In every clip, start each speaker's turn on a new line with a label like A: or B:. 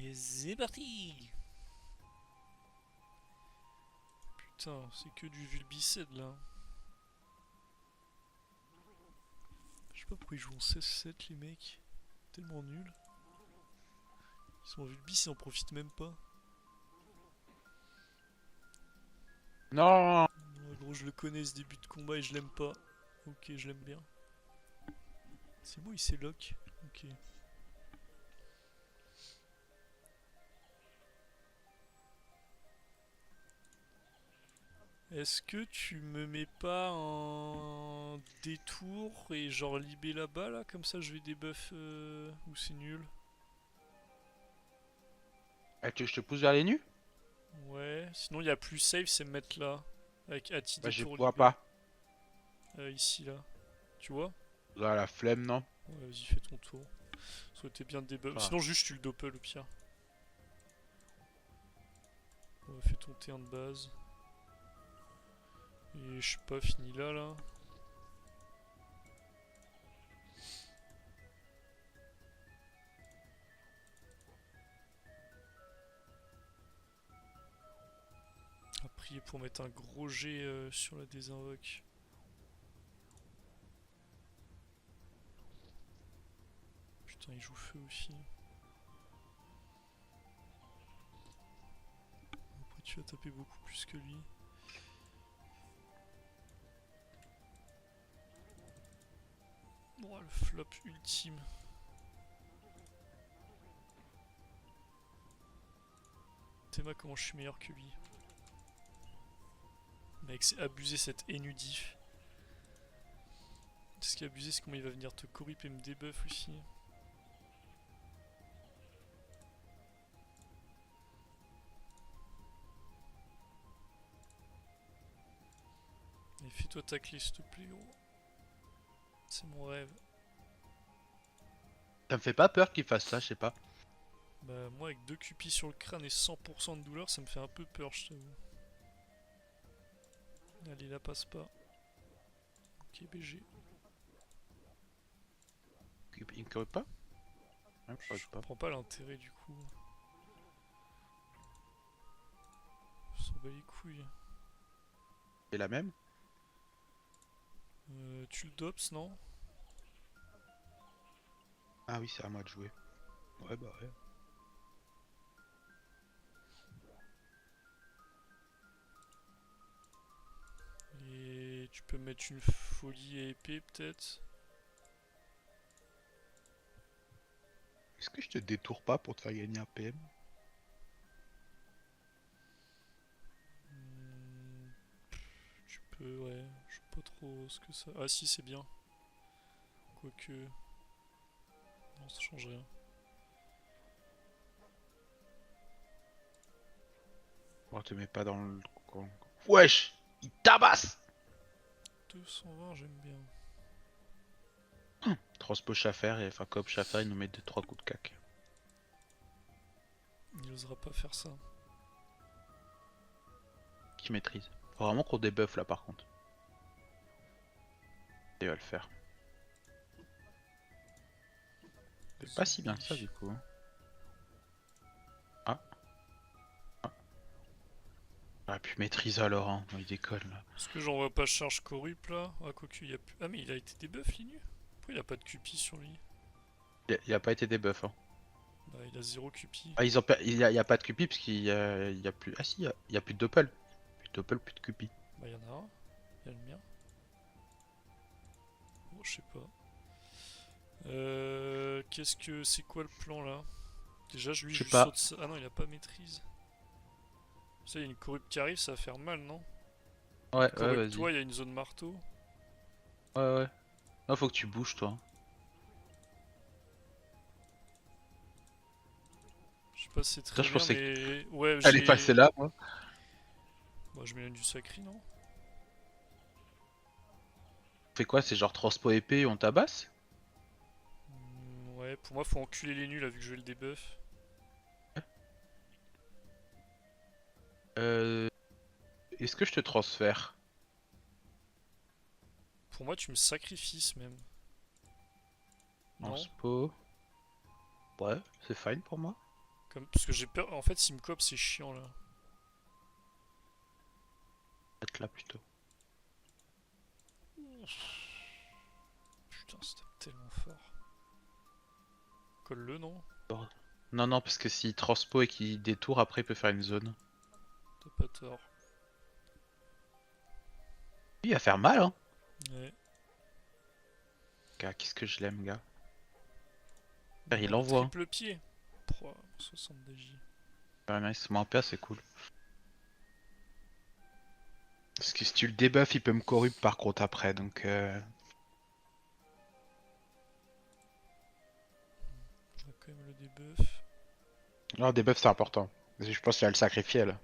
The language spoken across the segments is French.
A: Et c'est parti. Putain, c'est que du Vulbicide là. Je sais pas pourquoi ils jouent en 16-7 les mecs. Tellement nuls. Ils sont en Vulbis, ils en profitent même pas.
B: Non.
A: Ouais, gros, je le connais ce début de combat et je l'aime pas. Ok, je l'aime bien. C'est moi, il s'est lock. Ok. Est-ce que tu me mets pas un détour et genre libé là-bas là? Comme ça je vais débuff ou c'est nul?
B: Tu veux que je te pousse vers les nus?
A: Ouais, sinon il y a plus safe, c'est me mettre là. Avec Ati
B: Bah je
A: détour
B: vois
A: libé.
B: pas.
A: Ici là. Tu vois?
B: Là, la flemme, non?
A: Ouais, vas-y, fais ton tour. Ça aurait été bien de débuff.
B: Ah.
A: Sinon, juste tu le doppel au pire. Ouais, fais ton T1 de base. Et je sais pas, fini là là. À prier pour mettre un gros G sur la désinvoque. Putain, il joue feu aussi. Après, tu vas taper beaucoup plus que lui. Oh, le flop ultime. Théma, comment je suis meilleur que lui. Mec, c'est abusé cette énudif. Ce qui est abusé, c'est comment il va venir te corrip et me debuff aussi. Et fais-toi tacler, s'il te plaît, gros. C'est mon rêve.
B: Ça me fait pas peur qu'il fasse ça, je sais pas.
A: Bah, moi, avec 2 cupis sur le crâne et 100% de douleur, ça me fait un peu peur, je t'avoue. Allez, là, passe pas. Ok, BG.
B: Il me corrige pas? Il me
A: Je
B: corrige pas.
A: comprends pas l'intérêt du coup. Je s'en bat les couilles.
B: C'est la même?
A: Tu le dops, non?
B: Ah oui, c'est à moi de jouer. Ouais, bah ouais.
A: Et tu peux mettre une folie et épée, peut-être?
B: Est-ce que je te détourne pas pour te faire gagner un PM?
A: Hmm, tu peux, ouais. Je sais pas trop ce que ça. Ah, si, c'est bien. Quoique. Non, ça change rien.
B: On te met pas dans le coin. Wesh! Il tabasse!
A: 220, j'aime bien.
B: Transpo Schaffer et enfin Coop Schaffer, il nous met 2-3 coups de cac.
A: Il osera pas faire ça.
B: Qui maîtrise. Faut vraiment qu'on débuff là par contre. Il va le faire. C'est pas si bien que ça du coup. Ah. Ah. Ah, puis maîtrise alors, hein. Il décolle là.
A: Est-ce que j'en vois pas charge corrupt là? Ah, quoique, il y a plus. Ah, mais il a été debuff, Linu? Pourquoi il a pas de QP sur lui?
B: Il a pas été débuff, hein.
A: Bah, il a 0 QP.
B: Ah, il y a pas de Cupi parce qu'il y a plus. Ah si, il y a plus de Doppel. Plus de Doppel, plus de Cupi.
A: Bah, il y en a un. Il y a le mien. Bon, je sais pas. Qu'est-ce que. C'est quoi le plan là? Déjà,
B: Je
A: je
B: sais
A: lui
B: pas.
A: saute ça. Ah non, il a pas maîtrise. Ça, il y a une corrupt qui arrive, ça va faire mal, non?
B: Ouais, ouais,
A: Corrupt
B: vas-y.
A: toi, il y a une zone marteau.
B: Ouais, ouais. Non, faut que tu bouges toi.
A: Je sais pas si c'est
B: Ça,
A: très
B: je
A: bien,
B: pensais
A: mais. Ouais,
B: qu'elle est passée
A: j'ai.
B: là, moi.
A: Bah, je mets du sacré, non?
B: Fait quoi? C'est genre transpo épée, on tabasse?
A: Ouais, pour moi, faut enculer les nuls là, vu que je vais le debuff.
B: Euh. Est-ce que je te transfère?
A: Pour moi, tu me sacrifies même. Non?
B: Transpo. Ouais, c'est fine pour moi.
A: Comme... Parce que j'ai peur. En fait, s'il me cope, c'est chiant là.
B: Peut-être là plutôt.
A: Putain, c'était tellement fort. Colle-le, non?
B: Bon. Non, non, parce que s'il transpo et qu'il détourne, après il peut faire une zone.
A: T'as pas tort.
B: Il va faire mal, hein.
A: Ouais.
B: Gars, qu'est-ce que je l'aime, gars.
A: Bon,
B: Il
A: le
B: envoie. Hein.
A: triple pied. 60 DJ.
B: Ouais, nice, moins PA, c'est cool. Parce que si tu le debuff, il peut me corrupt par contre après, donc
A: Je vois quand même le debuff.
B: Non, debuff c'est important. Je pense qu'il va le sacrifier là.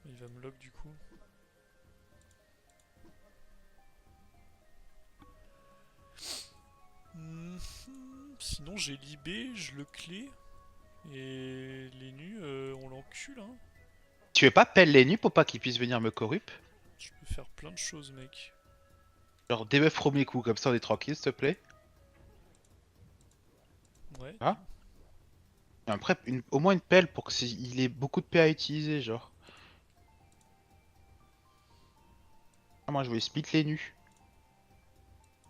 A: Il va me lock du coup. Sinon j'ai libé, je le clé. Et les nus, on l'encule hein.
B: Tu veux pas pelle les nus pour pas qu'il puisse venir me corrupt?
A: Je peux faire plein de choses mec.
B: Genre debuff premier coup, comme ça on est tranquille s'il te plaît.
A: Ouais.
B: Ah. Après, au moins une pelle pour qu'il ait beaucoup de PA à utiliser, genre. Ah, moi je voulais split les nus.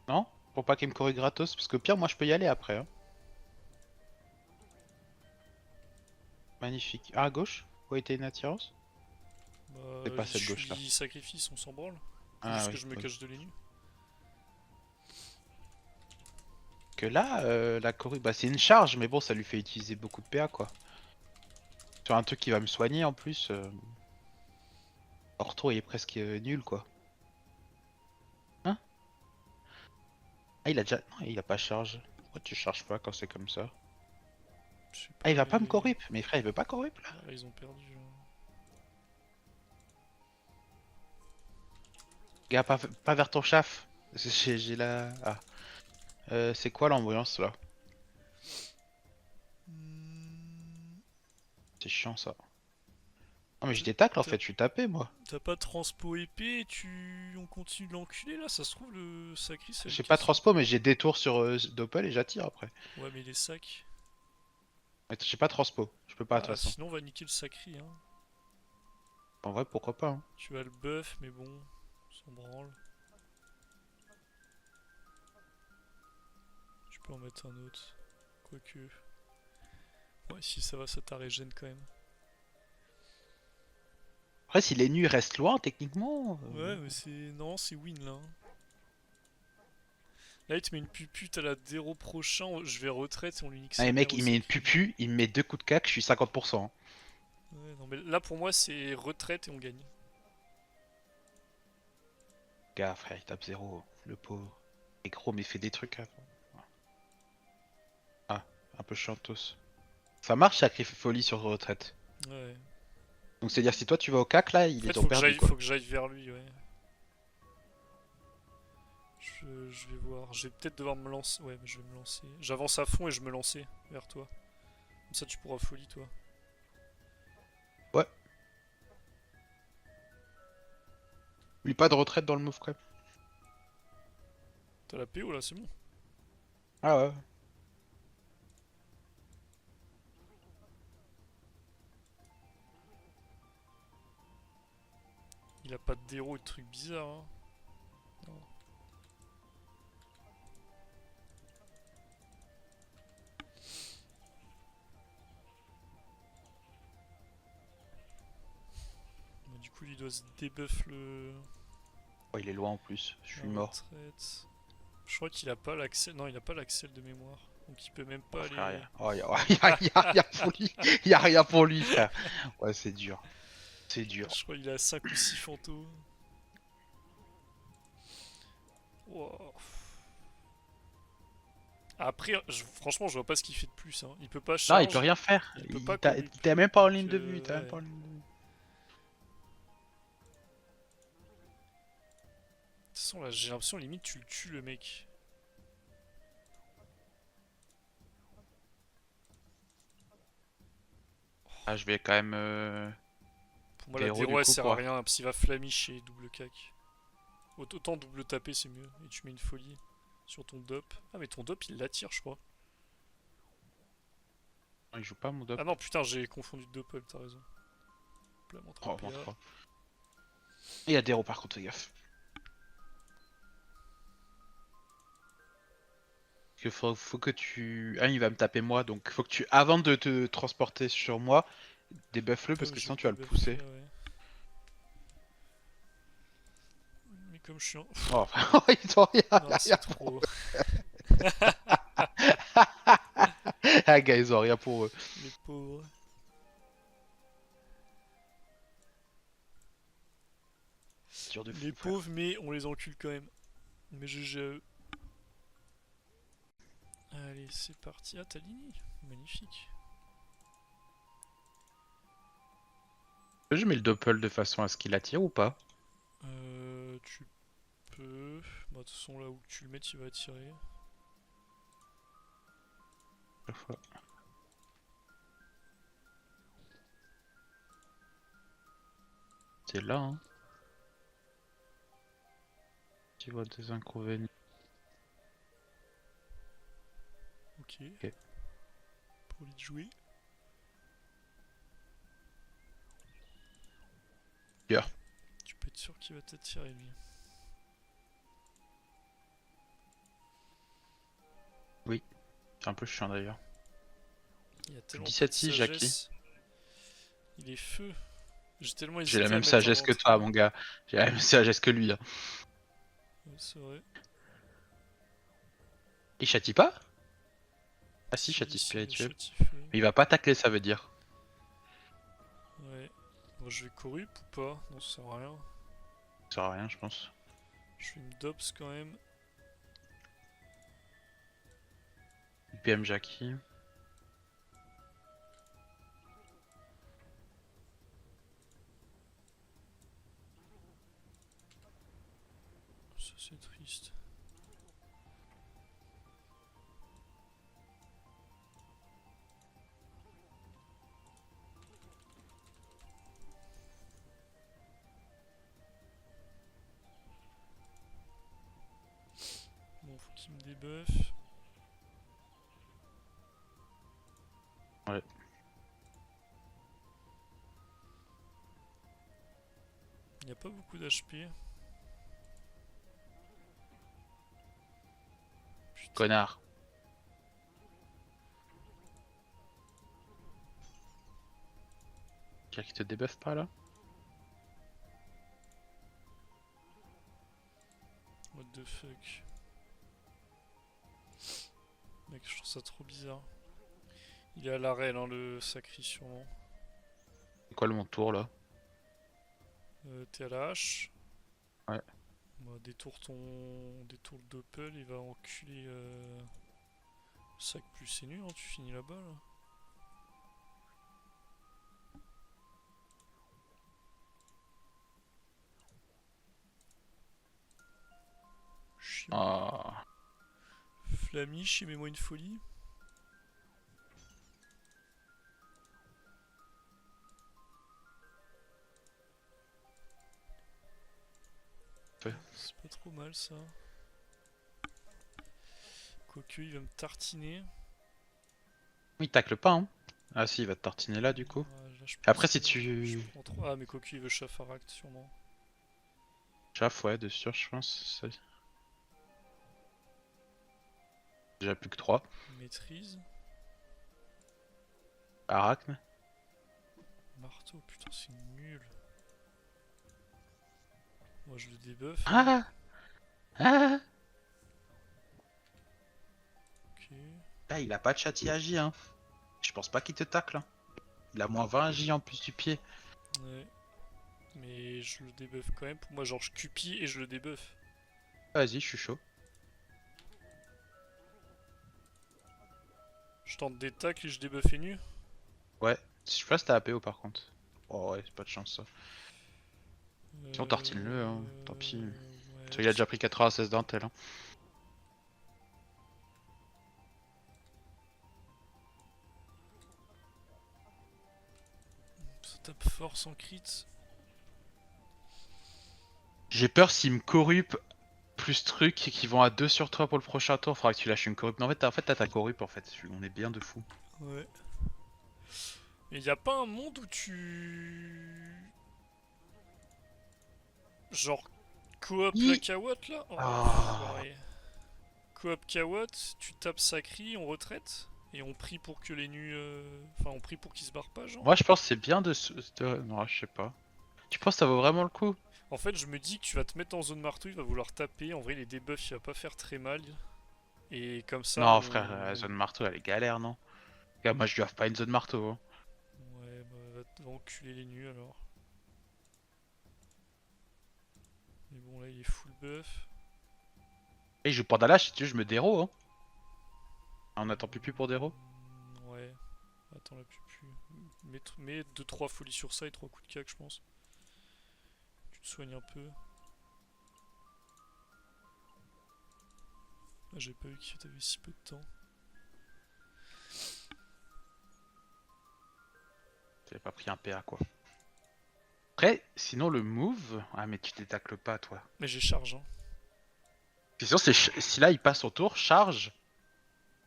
B: Non? Pour pas qu'il me corrige gratos, parce que pire moi je peux y aller après. Hein. Magnifique. Ah, à gauche? Où était une attirance? C'est
A: Bah,
B: pas
A: je
B: cette gauche là.
A: suis sacrifice, on s'en branle. Faut
B: Ah
A: juste que
B: oui.
A: je me
B: Oui.
A: cache de les nus.
B: Que là, la corrige, bah c'est une charge, mais bon ça lui fait utiliser beaucoup de PA quoi. Sur un truc qui va me soigner en plus. Ortho il est presque nul quoi. Hein? Ah il a déjà... Non il a pas charge. Pourquoi tu charges pas quand c'est comme ça?
A: Je sais
B: Ah
A: pas
B: il va pas me
A: mais...
B: corrupt. Mes frères il veut pas corrupt là.
A: Ah, ils ont perdu.
B: Gars pas vers ton chaf. J'ai la... Ah. C'est quoi l'ambiance là? C'est chiant ça. Non mais je tacle en fait, je suis tapé moi.
A: T'as pas transpo épée et on continue de l'enculer là? Ça se trouve le sacri ça va
B: J'ai
A: être
B: pas
A: cassé.
B: transpo mais j'ai détour sur Doppel et j'attire après.
A: Ouais mais les sacs.
B: Mais j'ai pas transpo, je peux pas de toute
A: Ah
B: façon.
A: sinon on va niquer le sacri hein.
B: En vrai pourquoi pas hein.
A: Tu as le buff mais bon, on s'en branle. Je peux en mettre un autre. Quoique. Ouais si ça va ça t'arrégène quand même.
B: Après si les nus restent loin techniquement...
A: Ouais mais c'est... Non c'est win là. Hein. Là il te met une pupute à la 0 prochain, je vais retraite et on lui nique
B: Ah,
A: sa
B: les
A: mère
B: mecs
A: au
B: il met une
A: sacri.
B: pupu, il me met deux coups de cac, je suis 50%.
A: Ouais, non mais là pour moi c'est retraite et on gagne.
B: Gars frère il tape 0, le pauvre. Et gros mais il fait des trucs avant. Ah, un peu chantos. Ça marche sacrifier folie sur retraite.
A: Ouais.
B: Donc c'est à dire si toi tu vas au cac là,
A: En
B: il est
A: fait
B: ton perdu quoi.
A: faut que j'aille vers lui ouais. Je vais voir. Je vais peut-être devoir me lancer. Ouais, mais je vais me lancer. J'avance à fond et je me lancer vers toi. Comme ça, tu pourras folie, toi.
B: Ouais. Oublie pas de retraite dans le move quand même.
A: T'as la PO là, c'est bon.
B: Ah ouais.
A: Il a pas de déro et de trucs bizarres. Hein. Non. Mais du coup, il doit se débuff le.
B: Oh, il est loin en plus, je suis
A: la
B: mort.
A: retraite. Je crois qu'il a pas l'accès. Non, il a pas l'accès de mémoire. Donc il peut même
B: Oh,
A: pas
B: frère,
A: aller.
B: y a rien pour lui. Y a rien pour lui, frère. Ouais, c'est dur. C'est dur.
A: Je crois qu'il a 5 ou 6 fantômes. Wow. Après, franchement, je vois pas ce qu'il fait de plus. Hein. Il peut pas
B: Non, il peut
A: charge,
B: rien faire.
A: il peut pas
B: Il
A: corrupt.
B: t'es même pas en
A: Donc,
B: ligne de vue. T'es même
A: ouais.
B: pas en ligne de vue.
A: De toute façon, là, j'ai l'impression, limite, tu le tues le mec.
B: Ah, je vais quand même.
A: Pour moi, la
B: Héros
A: déro,
B: du
A: elle
B: coup
A: sert à
B: pour.
A: rien, parce qu'il va flamicher double cac. Autant double taper, c'est mieux. Et tu mets une folie. Sur ton dop. Ah mais ton dop il l'attire je crois.
B: Il joue pas mon dop.
A: Ah non putain j'ai confondu de doppel, t'as raison. Pleinement
B: Oh,
A: 3 PA.
B: 23. Il y a des héros par contre, fais gaffe. Parce que faut que tu... Ah, il va me taper moi, donc faut que tu... Avant de te transporter sur moi, débuff-le parce
A: Comme
B: que
A: je
B: sinon
A: vais
B: tu vas le
A: débuffer,
B: pousser.
A: ouais. Mais comme je suis en...
B: Oh, ils ont rien, y
A: Non
B: a
A: c'est
B: rien.
A: trop.
B: Ah gars, ils ont rien pour eux.
A: Les pauvres.
B: Dur de
A: Les
B: fou, frère.
A: pauvres mais on les encule quand même. Mais GG à eux. Allez c'est parti. Ah t'as Lini. Magnifique.
B: Je mets le doppel de façon à ce qu'il attire ou pas?
A: Tu peux... Bah de toute façon là où tu le mets il va attirer.
B: Parfois. C'est là, hein. Tu vois des inconvénients.
A: Ok.
B: Ok.
A: Pour lui de jouer.
B: Bien.
A: Tu peux être sûr qu'il va t'attirer lui.
B: Oui. C'est un peu chiant d'ailleurs.
A: Il y a tellement peu de
B: 17-6, Jackie.
A: sagesse. Il est feu. J'ai tellement
B: J'ai la
A: hésité à
B: même
A: mettre en
B: sagesse que
A: entrée.
B: toi, mon gars. J'ai la même sagesse que lui. Hein.
A: Ouais, c'est vrai.
B: Il châtie pas? Ah si,
A: Si,
B: châtie
A: si, le
B: spirituel.
A: chat il fait.
B: Mais il va pas tacler, ça veut dire.
A: Ouais. Bon, je vais corrup ou pas? Non, ça sert à rien.
B: Ça sert à rien, je pense.
A: Je vais me dops quand même.
B: PM Jackie.
A: Ça c'est triste. Bon, faut qu'il me débuffe.
B: Ouais.
A: Il n'y a pas beaucoup d'HP. Putain.
B: Connard. Qui te débuffe pas là?
A: What the fuck. Mec, je trouve ça trop bizarre. Il est à l'arrêt, hein, le sacri sûrement.
B: C'est quoi le mon tour là?
A: T'es à la hache.
B: Ouais.
A: Bah, détour le doppel, il va enculer sac plus c'est nul, hein, tu finis là-bas là.
B: Ah.
A: Flamiche, mets-moi une folie.
B: Ouais.
A: C'est pas trop mal ça. Quoique il va me tartiner.
B: Il tacle pas, hein? Ah si, il va te tartiner là du coup.
A: Là, je pense
B: Après, si
A: que je
B: tu...
A: prends trop... Ah mais Quoique il veut Chafaract sûrement.
B: Chaff, ouais, de sûr, je pense. Déjà plus que 3.
A: Maîtrise.
B: Arachne.
A: Marteau, putain c'est nul. Moi je le débuff.
B: Ah Ah
A: Ok.
B: Là, il a pas de châti agi, hein. Je pense pas qu'il te tacle. Hein. Il a moins 20 agi en plus du pied.
A: Ouais. Mais je le débuff quand même. Pour moi genre je cupie et je le débuff.
B: Vas-y, je suis chaud.
A: Je tente des tacles et je débuff et nu.
B: Ouais. Je sais pas si t'as APO par contre. Oh ouais, c'est pas de chance ça. Sinon, tartine-le, hein. Tant pis.
A: Ouais,
B: Parce qu'il a déjà pris 96 dentelles. Hein.
A: Ça tape fort sans crit.
B: J'ai peur s'il me corrupe plus trucs qui vont à 2 sur toi pour le prochain tour, faudra que tu lâches une corrup. Non, en fait, t'as ta corrup en fait, on est bien de fou.
A: Ouais. Mais y a pas un monde où tu... Genre coop la
B: Hi
A: Kawat là? Oh
B: Ah.
A: l'enfoiré. Coop Kawat, tu tapes Sakri, on retraite et on prie pour que les nus... Enfin on prie pour qu'ils se barrent pas genre.
B: Moi je pense que c'est bien Non, je sais pas. Tu penses que ça vaut vraiment le coup?
A: En fait je me dis que tu vas te mettre en zone marteau, il va vouloir taper, en vrai les debuffs il va pas faire très mal. Et comme ça
B: Non frère, la
A: on...
B: zone marteau elle est galère non? Gars, moi je lui offre pas une zone marteau. Hein.
A: Ouais bah va enculer les nus alors. Mais bon là il est full buff.
B: Et je joue Pandalash, si tu veux, je me déro. Hein. Ah, on attend plus pour déro.
A: Ouais. Attends la plus. Mets 2-3 folies sur ça et 3 coups de cac je pense. Tu te soignes un peu. Ah, j'ai pas vu que t'avais si peu de temps.
B: T'avais pas pris un PA quoi. Après, sinon le move. Ah mais tu t'étacles pas toi.
A: Mais j'ai charge hein.
B: Sinon, si là il passe son tour, charge,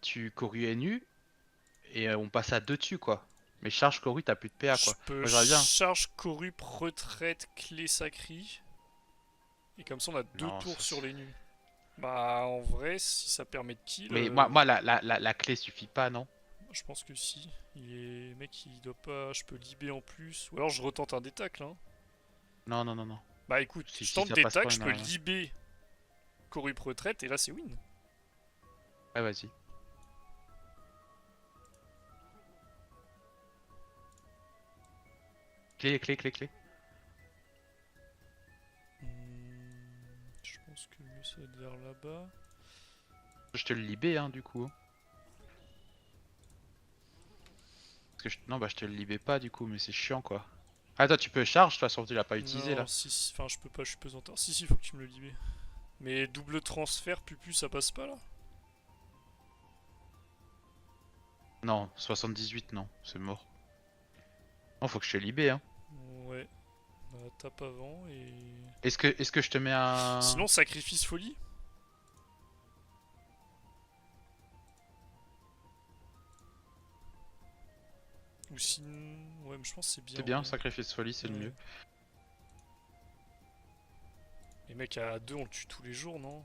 B: tu couru nu et on passe à 2 dessus quoi. Mais charge couru, t'as plus de PA
A: Je
B: quoi.
A: peux
B: Moi j'aurais bien.
A: charge corrup, retraite, clé sacrée. Et comme ça on a 2
B: Non,
A: tours
B: ça
A: sur
B: c'est.
A: les nus. Bah en vrai si ça permet de kill,
B: Mais moi la clé suffit pas, non?
A: je pense que si. Il est... Mec il doit pas... Je peux libé en plus. Ou alors je retente un détacle hein.
B: Non, non, non, non.
A: Bah écoute, je
B: Si
A: tente
B: ça passe pas,
A: détacle, je
B: on
A: peux
B: a.
A: libé corrup retraite et là c'est win.
B: Ouais, vas-y. Clé.
A: Je pense que mieux ça va être vers là-bas.
B: Je te le libé, hein, du coup. Parce que non, bah je te le libé pas, du coup, mais c'est chiant, quoi. Ah, toi, tu peux charge, de toute façon, tu l'as pas utilisé,
A: Non,
B: là.
A: si, enfin je peux pas, je suis pesanteur. Si, faut que tu me le libères. Mais double transfert, pupu, ça passe pas là?
B: Non, 78, non, c'est mort. Non, faut que je te libé, hein.
A: Ouais. Bah tape avant et...
B: Est-ce que je te mets un.
A: Sinon, sacrifice folie? Ou sinon... Ouais, mais je pense que c'est bien,
B: C'est bien,
A: ouais.
B: sacrifice folie, c'est le
A: Ouais.
B: mieux.
A: Les mecs à 2 on le tue tous les jours, non?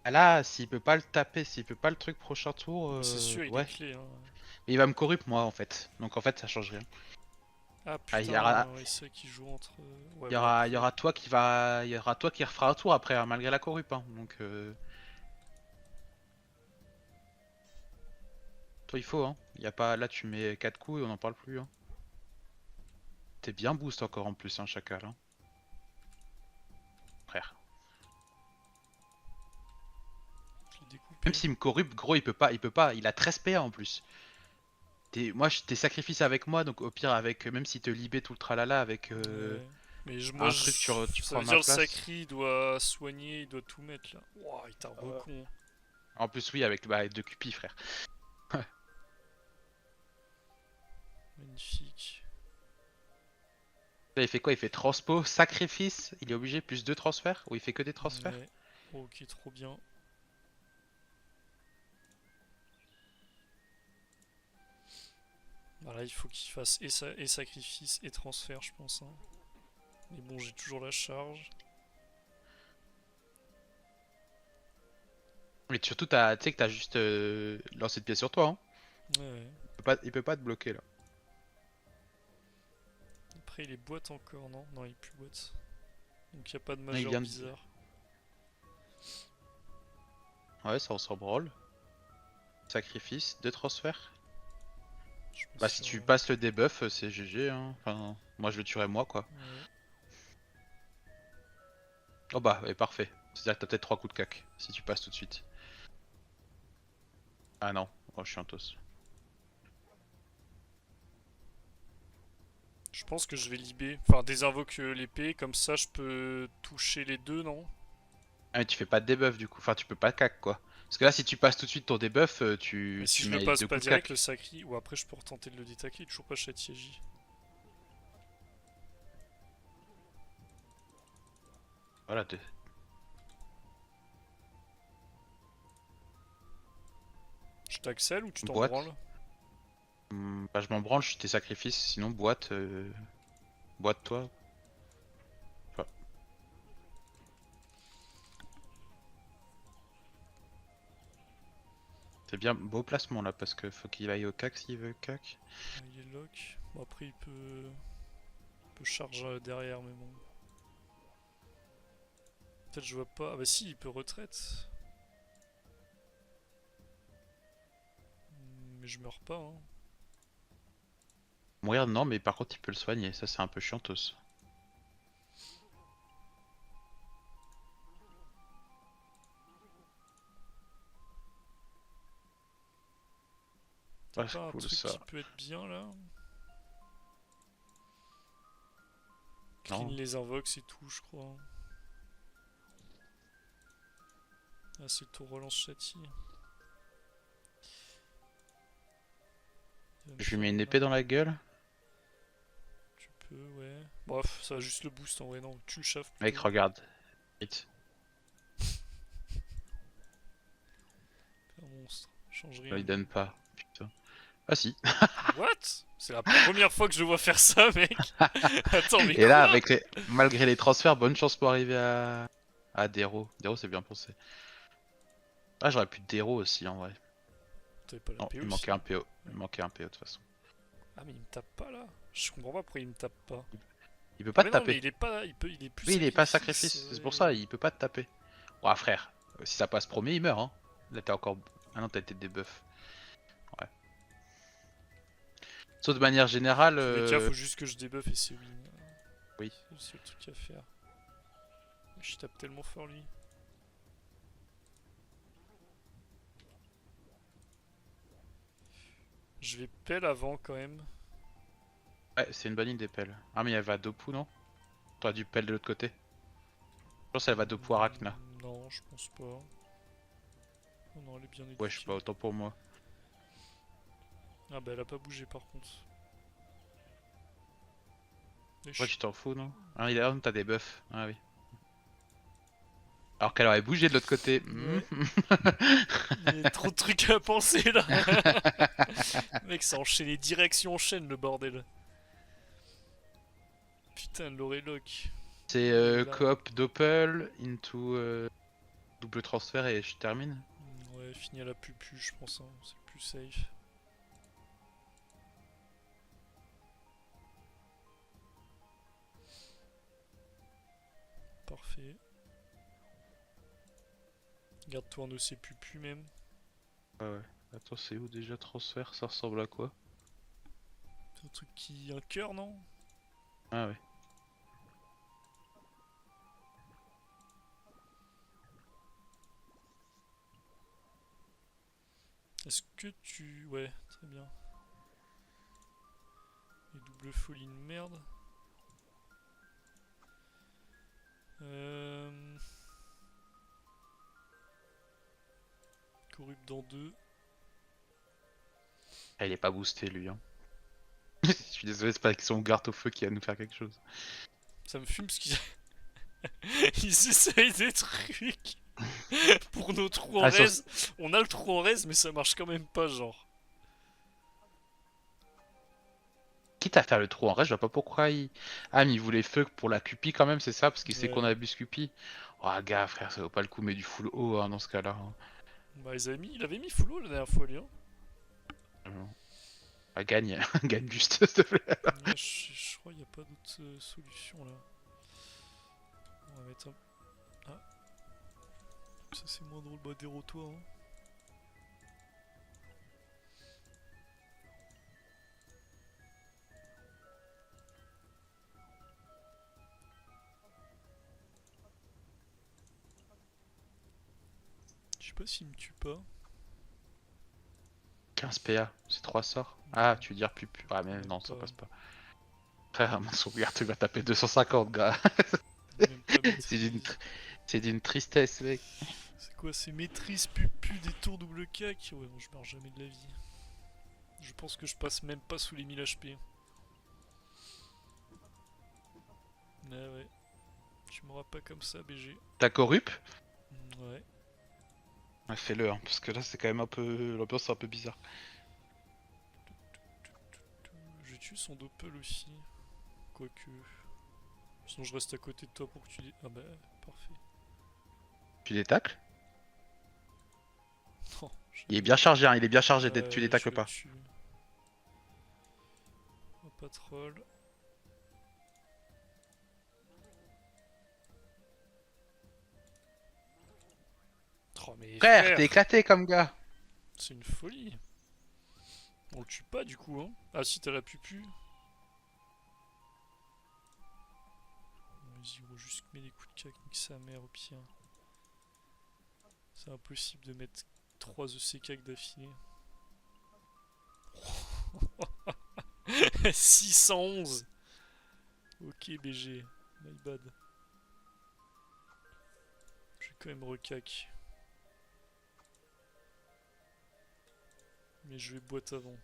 B: Ah là, s'il peut pas le taper, s'il peut pas le truc prochain tour,
A: Bah, c'est sûr, il est
B: ouais.
A: clé, hein.
B: Mais il va me corrupt, moi, en fait. Donc, en fait, ça change rien.
A: Ah
B: Ah,
A: putain, ouais, c'est vrai qu'il joue entre... Ouais, bon
B: il y
A: après...
B: aura toi qui va, il y aura toi qui refera un tour après, hein, malgré la corrup. Hein. Donc, toi il faut. Hein. Y a pas, là tu mets 4 coups et on n'en parle plus. Hein. T'es bien boost encore en plus, hein, chacal. Hein. Frère.
A: Je l'ai
B: Même
A: découpé.
B: s'il me corrupt, gros, il peut pas. Il a 13 PA en plus. T'es sacrifice avec moi, donc au pire avec, même si te libé tout le tralala avec
A: Ouais. Mais moi,
B: un truc, tu
A: ça
B: prends
A: veut dire
B: ma
A: le
B: place.
A: sacri il doit soigner, il doit tout mettre là. Ouah, il t'a recon.
B: En plus, oui, avec bah, avec de Cupi, frère.
A: Magnifique.
B: Là, il fait quoi? Il fait transpo, sacrifice. Il est obligé plus 2 transferts? Ou il fait que des transferts?
A: Ouais. Ok, trop bien. Bah là, il faut qu'il fasse et sacrifice et transfert, je pense. Hein. Mais bon, j'ai toujours la charge.
B: Mais surtout, tu sais que t'as juste lancé de pied sur toi. Hein.
A: Ouais.
B: Il peut pas te bloquer là.
A: Après, il est boîte encore, non? Non, il est plus boîte. Donc, il n'y a pas de
B: Il
A: majeur
B: vient de.
A: bizarre.
B: Ouais, ça on s'en branle. Sacrifice, 2 transferts.
A: Je peux
B: Bah,
A: se
B: si
A: faire.
B: tu passes le debuff, c'est GG. Hein. Enfin, moi je le tuerais moi quoi.
A: Ouais.
B: Oh bah, ouais, parfait. C'est-à-dire que t'as peut-être 3 coups de cac si tu passes tout de suite. Ah non, oh, je suis un toss.
A: Je pense que je vais libé. Enfin, désinvoque l'épée, comme ça je peux toucher les deux, non?
B: Ah, mais tu fais pas de debuff du coup. Enfin, tu peux pas cac quoi. Parce que là, si tu passes tout de suite ton debuff,
A: Mais si
B: tu
A: je le
B: mets
A: passe
B: 2
A: pas
B: coups de
A: direct, le
B: cac.
A: sacri, ou après je peux retenter de le détacler, toujours pas châtier J.
B: Voilà,
A: Tu t'accèles ou tu t'en
B: Boîte.
A: branles?
B: Bah, je m'en branle, je suis tes sacrifices, sinon boîte. Boîte-toi. Enfin, c'est bien, beau placement là, parce que faut qu'il aille au cac s'il veut cac.
A: Ah, il est lock. Bon, après, il peut charge derrière, mais bon. Peut-être je vois pas. Ah bah si, il peut retraite. Mais je meurs pas, hein.
B: Mourir, non, mais par contre, il peut le soigner, ça c'est un peu chiantos.
A: T'as
B: Ah, c'est
A: pas un
B: cool
A: truc qui
B: ça.
A: peut être bien là? Clean
B: Non.
A: les invoques et tout, je crois. Ah, c'est tout relance châti. Il va me
B: Je lui
A: faire
B: mets une
A: mal.
B: épée dans la gueule.
A: Tu peux, ouais. Bref, ça a juste le boost en vrai, non. Tu le chaffes
B: Mec,
A: plutôt.
B: regarde. Hit.
A: C'est un monstre. Change
B: Il
A: rien.
B: donne pas. Putain. Ah si.
A: What? C'est la première fois que je le vois faire ça, mec. Attends, mais
B: Et là,
A: quoi?
B: avec malgré les transferts, bonne chance pour arriver à Dero. Dero, c'est bien pensé. Ah, j'aurais pu Dero aussi en vrai.
A: T'avais pas la
B: Non,
A: PO
B: il
A: aussi.
B: manquait un PO.
A: Ouais.
B: Il manquait un PO de toute façon.
A: Ah, mais il me tape pas là. Je comprends pas pourquoi il me tape pas.
B: Il peut
A: Ah,
B: pas
A: mais
B: te
A: non, mais
B: taper.
A: il est pas. Il est plus
B: Oui, il est pas
A: sacrifice.
B: sacrifice. C'est pour
A: Ouais.
B: ça, il peut pas te taper. Ouais, frère. Si ça passe premier, il meurt. Hein. Là, t'es encore. Ah non, t'as été debuff. Ouais. Sauf de manière générale.
A: Dans tous les cas, faut juste que je débuffe et c'est win.
B: Oui.
A: C'est le seul truc à faire. Je tape tellement fort lui. Je vais pelle avant quand même.
B: Ouais, c'est une bonne idée, pelle. Ah, mais elle va à Dopu, non? T'aurais dû pelle de l'autre côté. Je pense qu'elle va Dopu Arachna.
A: Non, je pense pas. Oh non, elle est bien
B: Ouais, je sais
A: éduquée.
B: pas, autant pour moi.
A: Ah bah elle a pas bougé par contre. Et
B: Ouais, tu t'en fous, non? Ah, t'as des buffs. Ah oui. Alors qu'elle aurait bougé de l'autre côté.
A: Ouais. Il y a trop de trucs à penser là. Mec, ça enchaîné direction en chaîne le bordel. Putain, l'aurait lock.
B: C'est
A: Elle est là.
B: coop doppel into double transfert et je termine.
A: Ouais, fini à la pupu, je pense. Hein. C'est le plus safe. Parfait. Garde-toi un de ces pupus même.
B: Ah ouais. Attends, c'est où déjà transfert? Ça ressemble à quoi?
A: C'est un truc qui. Un cœur, non?
B: Ah ouais.
A: Est-ce que tu. Ouais, très bien. Les doubles folies de merde. Euh... Corrupt dans 2.
B: Ah, il est pas boosté lui, hein. Je suis désolé, c'est pas avec son garde au feu qui va nous faire quelque chose.
A: Ça me fume parce qu'ils ils essayent des trucs pour nos trous en
B: Ah,
A: res. On a le trou en res, mais ça marche quand même pas, genre.
B: quitte à faire le trou en reste, je vois pas pourquoi il. Ah, mais il voulait feu pour la Cupi quand même, c'est ça? Parce qu'il sait qu'on
A: Ouais.
B: abuse Cupi. Oh, gars, frère, ça vaut pas le coup, mais du full haut hein, dans ce cas-là. Hein.
A: Bah, il avait mis full haut la dernière fois, lui. Hein.
B: Vraiment. Ah, gagne, gagne juste, s'il te plaît.
A: Ouais, je crois qu'il n'y a pas d'autre solution là. On va mettre un. Ah, ça c'est moins drôle. Bah, déroule-toi. Hein. Je sais pas s'il me tue pas.
B: 15 PA, c'est 3 sorts. Ah, tu veux dire plus. Ah, mais
A: Même
B: non, ça
A: pas.
B: passe pas. Frère, mon sauvegarde, tu vas taper 250, gars.
A: Même pas
B: C'est d'une
A: maîtrise.
B: c'est d'une tristesse, mec.
A: C'est quoi, c'est maîtrise, pupu, des tours double cac? Ouais, non, je meurs jamais de la vie. Je pense que je passe même pas sous les 1000 HP. Ah ouais. Tu m'auras pas comme ça, BG.
B: T'as corrup?
A: Ouais.
B: Ouais, fais-le, hein, parce que là c'est quand même un peu... L'ambiance est un peu bizarre.
A: Je tue son doppel aussi. Quoique. Sinon je reste à côté de toi pour que tu les. Ah bah parfait.
B: Tu les tacles?
A: Non,
B: Il est bien chargé, hein, il est bien chargé, tu les
A: je
B: tacles
A: le
B: pas.
A: tue. Oh, pas troll. Oh mais
B: Frère, t'es
A: frère,
B: éclaté comme gars.
A: c'est une folie. On le tue pas du coup, hein. Ah si, t'as la pupu. Vas-y gros, juste mets des coups de cac, nique sa mère au pire. C'est impossible de mettre 3 EC4 d'affilée. 611. Ok BG, my bad. Je vais quand même recac. Mais je vais boîte avant.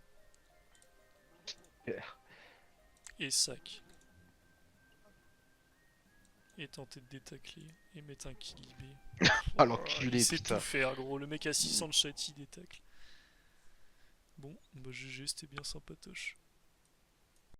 A: Et sac. Et tenter de détacler. Et mettre un kill IB.
B: Ah
A: Oh, il
B: l'enculé,
A: sait tout
B: putain.
A: faire gros, le mec a 600 de chat, il détacle. Bon, bah GG, c'était bien sympatoche.